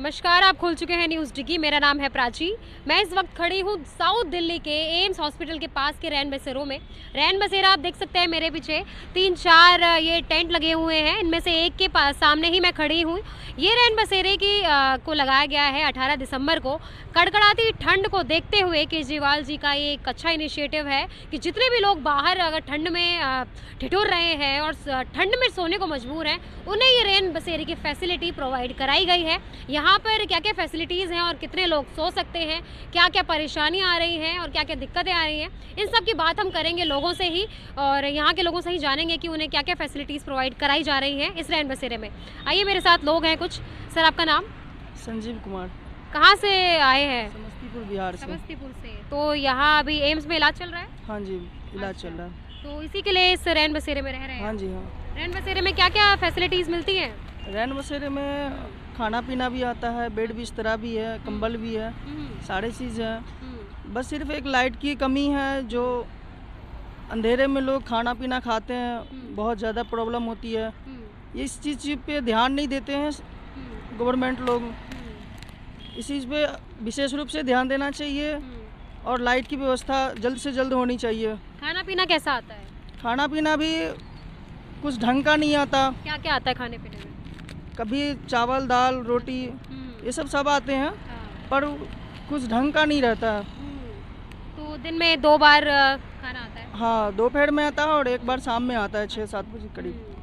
नमस्कार, आप खोल चुके हैं न्यूज़ डिगी। मेरा नाम है प्राची। मैं इस वक्त खड़ी हूँ साउथ दिल्ली के एम्स हॉस्पिटल के पास के रैन बसेरों में। रैन बसेरा आप देख सकते हैं मेरे पीछे 3-4 ये टेंट लगे हुए हैं। इनमें से एक के पास सामने ही मैं खड़ी हूँ। ये रैन बसेरे को लगाया गया है 18 दिसंबर को। कड़कड़ाती ठंड को देखते हुए केजरीवाल जी का ये एक अच्छा इनिशिएटिव है कि जितने भी लोग बाहर अगर ठंड में ठिठुर रहे हैं और ठंड में सोने को मजबूर हैं, उन्हें ये रैन बसेरे की फैसिलिटी प्रोवाइड कराई गई है। यहाँ पर क्या क्या फैसिलिटीज़ हैं और कितने लोग सो सकते हैं, क्या क्या परेशानियाँ आ रही हैं और क्या क्या दिक्कतें आ रही हैं, इन सब की बात हम करेंगे लोगों से ही और यहाँ के लोगों से ही जानेंगे कि उन्हें क्या क्या फैसिलिटीज़ प्रोवाइड कराई जा रही हैं इस रैन बसेरे में। आइए, मेरे साथ लोग हैं कुछ। सर, आपका नाम? संजीव कुमार। कहाँ से आए हैं? समस्तीपुर, बिहार से। समस्तीपुर से। तो यहाँ अभी एम्स में इलाज चल रहा है? हाँ जी, इलाज चल रहा है। तो इसी के लिए इस रैन बसेरे में रह रहे हैं? हाँ जी, हाँ। रैन बसेरे में क्या क्या फैसिलिटीज़ मिलती हैं? रैन बसेरे में खाना पीना भी आता है, बेड बिस्तरा भी है, कंबल भी है, सारी चीज़ है। बस सिर्फ एक लाइट की कमी है, जो अंधेरे में लोग खाना पीना खाते हैं, बहुत ज़्यादा प्रॉब्लम होती है। इस चीज़ पे ध्यान नहीं देते हैं गवर्नमेंट लोग। इस चीज़ पे विशेष रूप से ध्यान देना चाहिए और लाइट की व्यवस्था जल्द से जल्द होनी चाहिए। खाना पीना कैसा आता है? खाना पीना भी कुछ ढंग का नहीं आता। क्या क्या आता है खाने पीने में? कभी चावल दाल रोटी ये सब आते हैं, पर कुछ ढंग का नहीं रहता है। तो दिन में 2 बार खाना आता है? हाँ, दोपहर में आता है और एक बार शाम में आता है 6-7 बजे करीब।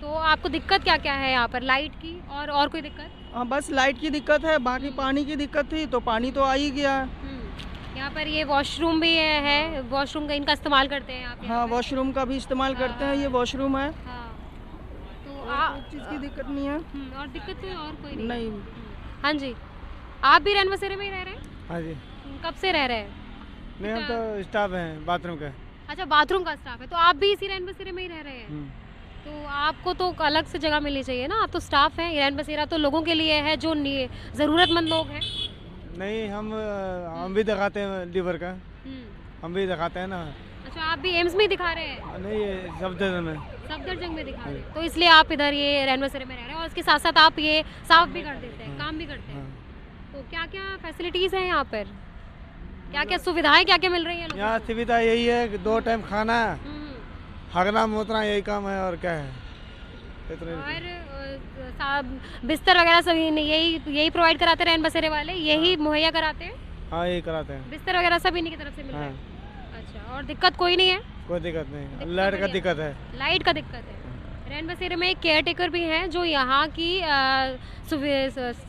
तो आपको दिक्कत क्या क्या है यहाँ पर? लाइट की और कोई दिक्कत? हाँ, बस लाइट की दिक्कत है, बाकी पानी की दिक्कत थी, तो पानी तो आ ही गया है। यहाँ पर ये वॉशरूम भी है, वॉशरूम का इनका इस्तेमाल करते हैं आप? हाँ, वॉशरूम का भी इस्तेमाल करते हैं, ये वॉशरूम है। तो कोई चीज़ की दिक्कत नहीं है। और दिक्कत कोई और कोई नहीं। हाँ जी, आप भी रैन बसेरे में ही रह रहे हैं? हाँ जी। कब से रह रहे हैं? नहीं, हम तो स्टाफ हैं बाथरूम का। अच्छा, बाथरूम का स्टाफ है। तो आप भी इसी रैन बसेरे में ही रह रहे हैं? तो आपको तो अलग से जगह मिलनी चाहिए ना, आप तो स्टाफ हैं। रैन बसेरा तो लोगों के लिए है जो ज़रूरतमंद लोग हैं। नहीं, हम भी दिखाते हैं लीवर का, हम भी दिखाते हैं ना। अच्छा, आप भी एम्स में ही दिखा रहे हैं? नहीं, ये सफदरजंग में। सफदरजंग में दिखा रहे हैं, तो इसलिए आप इधर ये रैन बसेरे में रह रहे हैं और उसके साथ साथ आप ये साफ भी कर देते हैं, काम भी करते हैं। तो क्या क्या फैसिलिटीज़ हैं यहाँ पर? क्या क्या सुविधाएं क्या क्या मिल रही हैं लोगों यहाँ को? सुविधा यही है कि 2 टाइम खाना, हगना मोतना, यही काम है और क्या है। और बिस्तर वगैरह सभी यही प्रोवाइड कराते हैं रैन बसेरे वाले? यही मुहैया कराते हैं? हाँ, यही कराते हैं। बिस्तर वगैरह सब इन्हीं की तरफ से मिल रहा है? अच्छा, और दिक्कत कोई नहीं है? कोई दिक्कत नहीं, लाइट का दिक्कत है। लाइट का दिक्कत है। रैन बसेरे में एक केयर टेकर भी हैं जो यहाँ की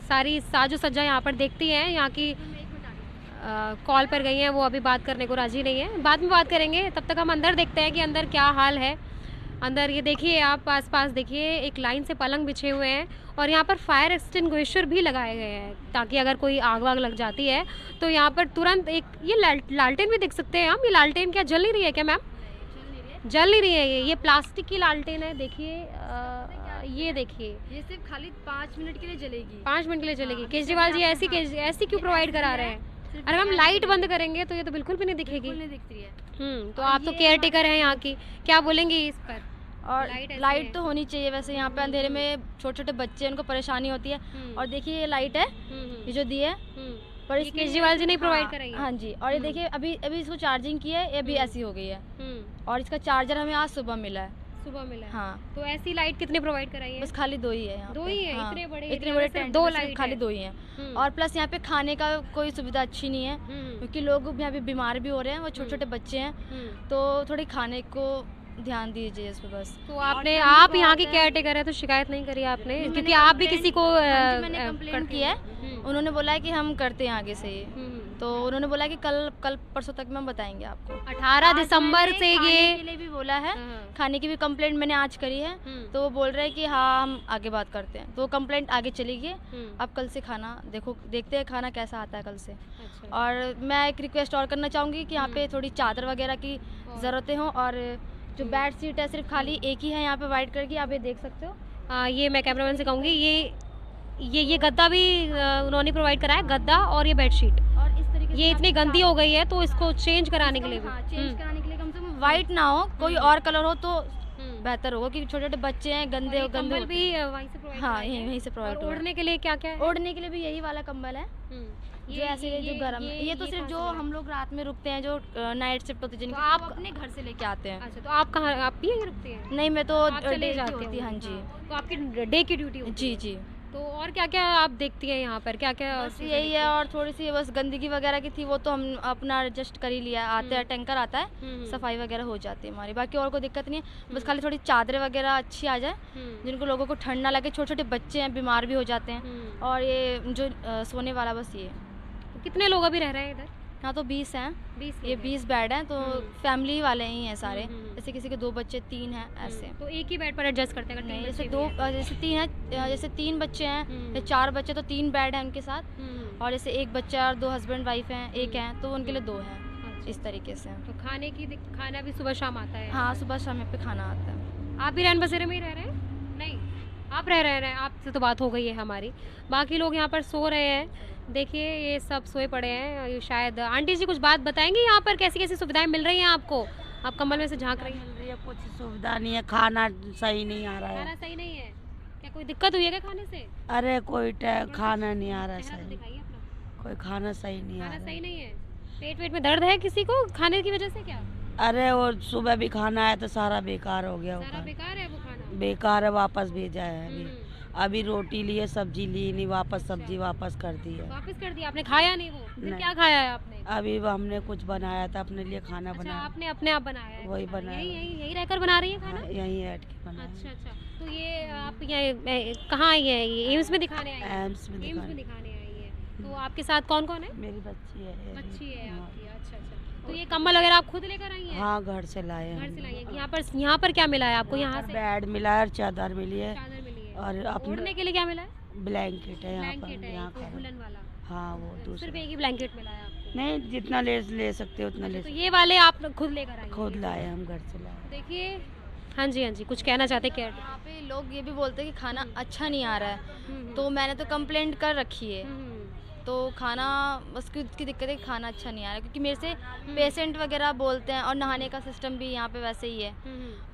सारी साजो सज्जा यहाँ पर देखती हैं। यहाँ की कॉल पर गई हैं, वो अभी बात करने को राजी नहीं है, बाद में बात करेंगे। तब तक हम अंदर देखते हैं कि अंदर क्या हाल है। अंदर ये देखिए, आप पास देखिए, एक लाइन से पलंग बिछे हुए हैं और यहाँ पर फायर एक्सटिंग्विशर भी लगाए गए हैं ताकि अगर कोई आग वाग लग जाती है तो यहाँ पर तुरंत एक ये लालटेन भी देख सकते हैं हम। ये लालटेन क्या जल नहीं रही है क्या मैम? जल नहीं रही है। ये प्लास्टिक की लालटेन है। देखिए, ये देखिए, ये सिर्फ खाली 5 मिनट के लिए जलेगी। 5 मिनट के लिए चलेगी। केजरीवाल जी ऐसी क्यों प्रोवाइड करा रहे हैं? अगर हम लाइट बंद करेंगे तो ये तो बिल्कुल भी नहीं दिखेगी। नहीं दिखती है। तो आप तो केयर टेकर हैं यहाँ की, क्या बोलेंगे इस पर? और लाइट तो होनी चाहिए। वैसे यहाँ पे अंधेरे में छोटे छोटे बच्चे, उनको परेशानी होती है। और देखिए, ये लाइट है, ये जो दी है, पर ये केजरीवाल जी ने प्रोवाइड कराई है। हाँ जी। और ये देखिए, अभी इसको चार्जिंग की है, ये भी ऐसी हो गई है। और इसका चार्जर हमें आज सुबह मिला है। सुबह मिला है? हाँ। तो ऐसी लाइट कितने प्रोवाइड कराई है? बस खाली 2 ही है यहाँ 2 ही है? हाँ। इतने बड़े टेंट 2 में लाइट खाली 2 ही हैं। और प्लस यहाँ पे खाने का कोई सुविधा अच्छी नहीं है, क्योंकि लोग यहाँ पे बीमार भी हो रहे हैं, वो छोटे छोटे बच्चे हैं, तो थोड़ी खाने को ध्यान दीजिए इस पे बस। तो आप यहाँ की केयर टेकर है तो शिकायत नहीं करी आपने? क्योंकि आप भी किसी को मैंने कंप्लेंट किया है, उन्होंने बोला है कि हम करते हैं आगे से ही। तो उन्होंने बोला कि कल परसों तक में हम बताएंगे आपको। 18 दिसंबर से ये खाने के लिए भी बोला है, खाने की भी कंप्लेंट मैंने आज करी है। तो वो बोल रहे हैं कि हाँ, हम आगे बात करते हैं। तो वो कंप्लेंट आगे चली गई। अब कल से खाना देखते हैं खाना कैसा आता है कल से। और मैं एक रिक्वेस्ट और करना चाहूँगी कि यहाँ पे थोड़ी चादर वगैरह की ज़रूरतें हों। और जो बेड शीट है सिर्फ खाली एक ही है यहाँ पे वाइट कलर की, आप ये देख सकते हो। ये मैं कैमरामैन से कहूँगी, ये गद्दा भी उन्होंने प्रोवाइड कराया, गद्दा और ये बेडशीट। और इस तरीके से ये इतनी गंदी हो गई है तो इसको चेंज कराने के लिए भी चेंज कराने के लिए कम से कम वाइट ना हो, कोई और कलर हो तो बेहतर होगा, क्योंकि छोटे छोटे बच्चे हैं, गंदे और ये गंदे कंबल होते भी हैं। वहीं से प्रोवाइड हाँ, कराए यहीं हैं? से प्रोवाइड और हुआ है। ओढ़ने के लिए क्या क्या है? ओढ़ने के लिए भी यही वाला कंबल है, जो ऐसे जो गर्म है, ये तो सिर्फ जो हम लोग रात में रुकते हैं, जो नाइट शिफ्ट होती है जिनकी, तो आप आप अपने घर से लेके आते हैं। अच्छा, तो आप कहाँ, आप भी यहीं रुकते हैं? नहीं, मैं तो आप चले डे जाते होती है। हाँ जी, तो आपकी डे की ड्यूटी होती जी है? जी, तो और क्या क्या आप देखती हैं यहाँ पर, क्या क्या? बस यही है। और थोड़ी सी बस गंदगी वगैरह की थी, वो तो हम अपना एडजस्ट कर ही लिया। आते हैं, टैंकर आता है, सफाई वगैरह हो जाती है हमारी, बाकी और कोई दिक्कत नहीं है। बस खाली थोड़ी चादरें वगैरह अच्छी आ जाए, जिनको लोगों को ठंड ना लगे। छोटे छोटे बच्चे हैं, बीमार भी हो जाते हैं। और ये जो सोने वाला बस ये। कितने लोग अभी रह रहे हैं इधर? यहाँ तो 20 हैं, 20 ये 20 बेड हैं, तो फैमिली वाले ही हैं सारे। हम्म। जैसे किसी के 2 बच्चे 3 हैं ऐसे। तो एक ही बेड पर एडजस्ट करते हैं? अगर नहीं, तीन जैसे बच्चे 2 भी हैं? जैसे 3 हैं, जैसे 3 बच्चे हैं या 4 बच्चे, तो 3 बेड हैं उनके साथ। और जैसे 1 बच्चा और 2 हस्बैंड वाइफ हैं, 1 हैं, तो उनके लिए 2 हैं। अच्छा। इस तरीके से। तो खाना भी सुबह शाम आता है? हाँ, सुबह शाम यहाँ पे खाना आता है। आप भी रैन बसेरे में ही रह रहे हैं? नहीं, आप रह रहे हैं, आपसे तो बात हो गई है हमारी। बाकी लोग यहाँ पर सो रहे हैं, देखिए ये सब सोए पड़े हैं। ये शायद आंटी जी कुछ बात बताएंगी यहाँ पर कैसी कैसी सुविधाएं मिल रही हैं आपको? आप कंबल में से झांक रही हैं। मिल रही है, कुछ सुविधा नहीं है, खाना सही नहीं आ रहा खाना है। सही नहीं है? क्या कोई दिक्कत हुई है क्या खाने से? अरे कोई खाना नहीं आ रहा चेहरा तो सही, दिखाइए अपना। कोई खाना सही नहीं आ खाना रहा सही है। नहीं है? पेट में दर्द है किसी को खाने की वजह से क्या? अरे वो सुबह भी खाना आया तो सारा बेकार हो गया, वो सारा खाना बेकार है वो खाना? बेकार है, वापस भेजा है अभी। हम्म। अभी रोटी लिए, सब्जी ली नहीं, वापस सब्जी वापस कर दी है। वापस कर दिया आपने? खाया नहीं वो? फिर नहीं। क्या खाया है आपने? अभी वो हमने कुछ बनाया था अपने लिए, खाना अच्छा, बनाया। आपने अपने आप बनाया है? वही खाना? बनाया। यही रहकर बना रही है खाना? हाँ, यहीं बैठ के बनाया। अच्छा अच्छा, तो ये आप ये कहाँ आई है? ये एम्स में दिखाने आई है? एम्स में एम्स में दिखाने। दिखाने आई है। तो आपके साथ कौन कौन है? मेरी बच्ची है। बच्ची है हाँ। आपकी? अच्छा अच्छा, तो ये कंबल वगैरह आप खुद लेकर आई हैं? हाँ, घर से लाए हैं घर हम। से लाई है? यहाँ पर क्या मिला है आपको? यहाँ से बेड मिला है और चादर मिली है चादर मिली है? और अपने ओढ़ने के लिए क्या मिला है? ब्लैंकेट है यहाँ ब्लैंकेट पर, है, यहाँ एक का। वुलन वाला? हाँ, वो सिर्फ दूसरा एक ही ब्लैंकेट मिला है आपको? नहीं, जितना ले सकते हो उतना ले तो सकते। ये वाले आप लोग खुद लेकर आई हैं? खुद लाए, हम घर से लाए। देखिए, हाँ जी हाँ जी, कुछ कहना चाहते क्या? यहाँ पे लोग ये भी बोलते हैं कि खाना अच्छा नहीं आ रहा है, तो मैंने तो कंप्लेंट कर रखी है। तो खाना बस उसकी दिक्कत है कि खाना अच्छा नहीं आ रहा है, क्योंकि मेरे से पेशेंट वगैरह बोलते हैं। और नहाने का सिस्टम भी यहाँ पे वैसे ही है,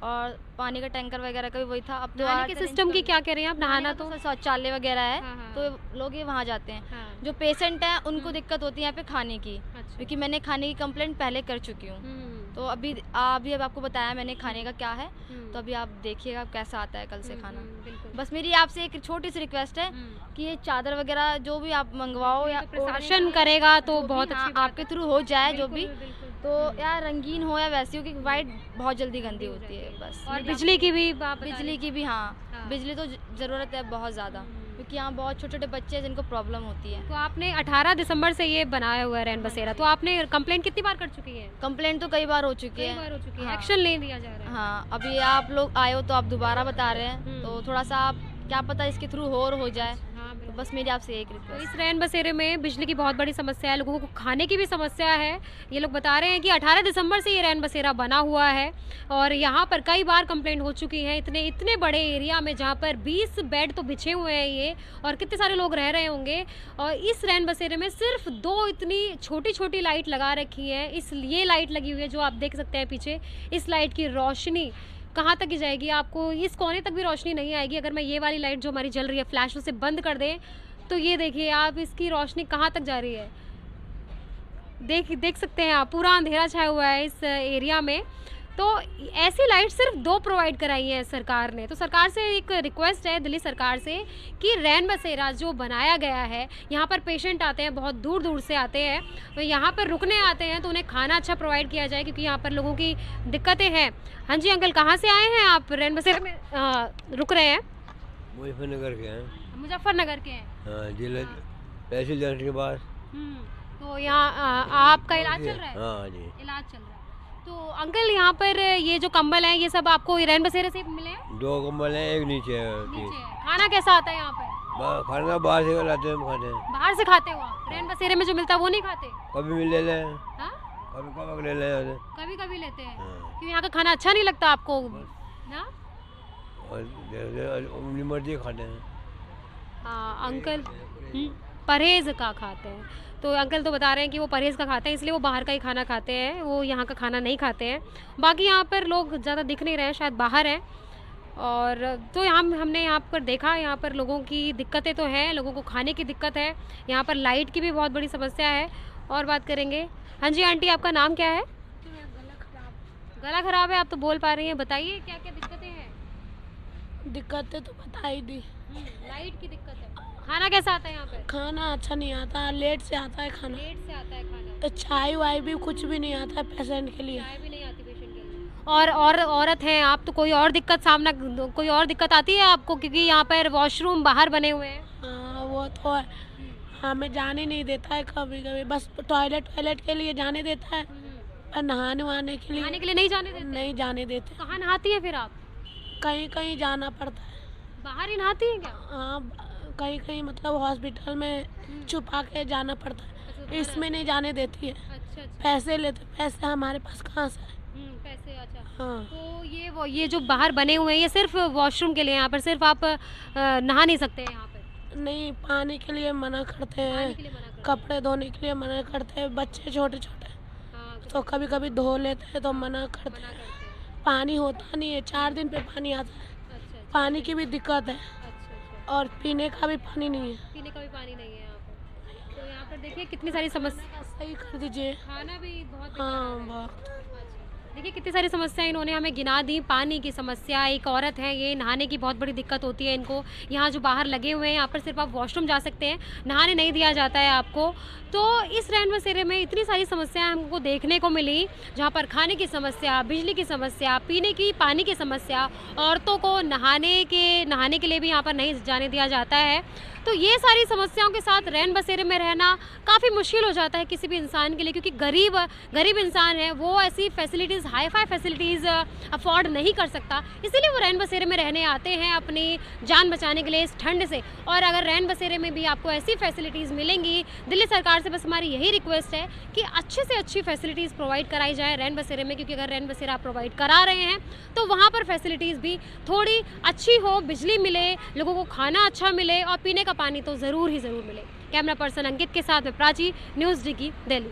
और पानी का टैंकर वगैरह का भी वही था। अब तो नहाने के सिस्टम की क्या कह रहे हैं आप? नहाना तो शौचालय वगैरह है, हाँ, हाँ। तो लोग ये वहाँ जाते हैं। हाँ। जो पेशेंट हैं उनको दिक्कत होती है यहाँ पे खाने की, अच्छा। क्योंकि मैंने खाने की कंप्लेंट पहले कर चुकी हूँ। तो अभी अब आपको बताया मैंने खाने का क्या है, तो अभी आप देखिएगा कैसा आता है कल से खाना। बिल्कुल। बस मेरी आपसे एक छोटी सी रिक्वेस्ट है कि ये चादर वगैरह जो भी आप मंगवाओ या प्रशासन करेगा तो बहुत अच्छी बात आपके थ्रू हो जाए, जो भी बिल्कुल। तो यार रंगीन हो या वैसी हो, क्योंकि वाइट बहुत जल्दी गंदी होती है। बस और बिजली की भी आप बता रहे बिजली की भी, हाँ, हाँ। बिजली तो ज़रूरत है बहुत ज़्यादा, क्योंकि यहाँ बहुत छोटे छोटे बच्चे हैं जिनको प्रॉब्लम होती है। तो आपने 18 दिसंबर से ये बनाया हुआ है रैन बसेरा, तो आपने कंप्लेंट कितनी बार कर चुकी है? कंप्लेंट तो कई बार हो चुकी कई है। बार हो चुकी है, हाँ। एक्शन नहीं लिया जा रहा है। हाँ, अभी आप लोग आए हो तो आप दोबारा बता रहे हैं, तो थोड़ा सा आप क्या पता इसके थ्रू और हो जाए। हाँ, तो बिल्कुल। बस मेरी आपसे एक तो रिक्वेस्ट। इस रैन बसेरे में बिजली की बहुत बड़ी समस्या है, लोगों को खाने की भी समस्या है। ये लोग बता रहे हैं कि 18 दिसंबर से ये रैन बसेरा बना हुआ है और यहाँ पर कई बार कंप्लेंट हो चुकी है। इतने बड़े एरिया में जहाँ पर 20 बेड तो बिछे हुए हैं ये, और कितने सारे लोग रह रहे होंगे। और इस रैन बसेरे में सिर्फ 2 इतनी छोटी छोटी लाइट लगा रखी है। ये लाइट लगी हुई है जो आप देख सकते हैं पीछे। इस लाइट की रोशनी कहाँ तक जाएगी? आपको इस कोने तक भी रोशनी नहीं आएगी। अगर मैं ये वाली लाइट जो हमारी जल रही है फ्लैश उसे बंद कर दें तो ये देखिए आप, इसकी रोशनी कहाँ तक जा रही है। देख सकते हैं आप, पूरा अंधेरा छाया हुआ है इस एरिया में। तो ऐसी लाइट सिर्फ 2 प्रोवाइड कराई है सरकार ने। तो सरकार से एक रिक्वेस्ट है, दिल्ली सरकार से, कि रैन बसेरा जो बनाया गया है, यहाँ पर पेशेंट आते हैं, बहुत दूर दूर से आते हैं, तो यहाँ पर रुकने आते हैं, तो उन्हें खाना अच्छा प्रोवाइड किया जाए, क्योंकि यहाँ पर लोगों की दिक्कतें हैं। हाँ जी अंकल, कहाँ से आए हैं आप? रैन बसेरा में रुक रहे हैं? मुजफ्फरनगर के हैं। मुजफ्फरनगर के हैं? हाँ, जिला तहसील जंक्शन के पास। तो यहाँ आपका इलाज चल रहा है? हाँ जी, इलाज चल रहा है। तो अंकल यहाँ पर ये जो कंबल है ये सब आपको रैन बसेरे से मिले हैं? 2 कंबल हैं, एक नीचे है। नीचे है। खाना कैसा आता है यहाँ पर? खाना बाहर से लाते हैं, हम खाते हैं। बाहर से खाते हो आप? रैन बसेरे में जो मिलता है वो नहीं खाते? कभी भी ले लें, हाँ? कभी कभी ले लें। कभी कभी लेते हैं? हाँ। क्यों यहाँ का खाना अच्छा नहीं लगता आपको ना? और अपनी मर्जी खाते हैं। हाँ अंकल, परहेज का खाते हैं। तो अंकल तो बता रहे हैं कि वो परहेज़ का खाते हैं, इसलिए वो बाहर का ही खाना खाते हैं, वो यहाँ का खाना नहीं खाते हैं। बाकी यहाँ पर लोग ज़्यादा दिख नहीं रहे हैं, शायद बाहर हैं। और तो हमने यहाँ पर देखा, यहाँ पर लोगों की दिक्कतें तो हैं, लोगों को खाने की दिक्कत है, यहाँ पर लाइट की भी बहुत बड़ी समस्या है। और बात करेंगे। हाँ जी आंटी, आपका नाम क्या है? गला खराब है, आप तो बोल पा रही हैं, बताइए क्या क्या दिक्कतें हैं? दिक्कतें तो बता ही दी। लाइट की दिक्कत है। खाना कैसा आता है यहाँ पर? खाना अच्छा नहीं आता, लेट से आता है खाना। लेट से आता है खाना। चाय वाय भी कुछ भी नहीं आता है पेशेंट के लिए। चाय भी नहीं आती पेशेंट के लिए। और औरत हैं आप, तो कोई और दिक्कत आती है आपको? क्योंकि यहाँ पर वॉशरूम बाहर बने हुए हैं। हाँ वो तो है, हमें जाने नहीं देता है कभी कभी, बस टॉयलेट के लिए जाने देता है, और नहाने वहाने के लिए नहीं जाने देते? नहीं जाने देते। कहाँ नहाती है फिर आप? कहीं कहीं जाना पड़ता है। बाहर ही नहाती है क्या? हाँ कहीं कहीं मतलब हॉस्पिटल में छुपा के जाना पड़ता है, इसमें नहीं जाने देती है। अच्छा। पैसे लेते, पैसे हमारे पास कहाँ से है? पैसे, अच्छा। हाँ तो ये जो बाहर बने हुए हैं, ये सिर्फ वॉशरूम के लिए, यहाँ पर सिर्फ आप नहा नहीं सकते हैं यहाँ पर? नहीं, पानी के लिए मना करते हैं, पानी के लिए मना करते हैं। कपड़े धोने के लिए मना करते हैं, बच्चे छोटे छोटे हाँ, तो कभी कभी धो लेते हैं तो मना करते मना हैं। करते हैं। पानी होता नहीं है, 4 दिन पे पानी आता है, अच्छा। पानी की भी दिक्कत है, अच्छा। और पीने का भी पानी नहीं है। पीने का भी पानी नहीं है यहाँ पर। तो यहाँ पर देखिए कितनी सारी समस्या, सही कर दीजिए। खाना भी बहुत हाँ बहुत। देखिए कितनी सारी समस्याएं इन्होंने हमें गिना दी। पानी की समस्या, एक औरत है, ये नहाने की बहुत बड़ी दिक्कत होती है इनको। यहाँ जो बाहर लगे हुए हैं, यहाँ पर सिर्फ आप वॉशरूम जा सकते हैं, नहाने नहीं दिया जाता है आपको। तो इस रैन बसेरे में इतनी सारी समस्याएं हमको देखने को मिली, जहाँ पर खाने की समस्या, बिजली की समस्या, पीने की पानी की समस्या, औरतों को नहाने के लिए भी यहाँ पर नहीं जाने दिया जाता है। तो ये सारी समस्याओं के साथ रैन बसेरे में रहना काफ़ी मुश्किल हो जाता है किसी भी इंसान के लिए, क्योंकि गरीब इंसान है, वो ऐसी facilities, hi fi facilities afford नहीं कर सकता, इसीलिए वो रैन बसेरे में रहने आते हैं अपनी जान बचाने के लिए इस ठंड से। और अगर रैन बसेरे में भी आपको ऐसी फैसिलिटीज़ मिलेंगी, दिल्ली सरकार से बस हमारी यही रिक्वेस्ट है कि अच्छे से अच्छी फैसिलिटीज़ प्रोवाइड कराई जाए रैन बसेरे में, क्योंकि अगर रैन बसेरा आप प्रोवाइड करा रहे हैं तो वहाँ पर फैसिलिटीज़ भी थोड़ी अच्छी हो, बिजली मिले, लोगों को खाना अच्छा मिले, और पीने का पानी तो ज़रूर मिले। कैमरा पर्सन अंकित के साथ में प्राची, न्यूज़ डिगी, दिल्ली।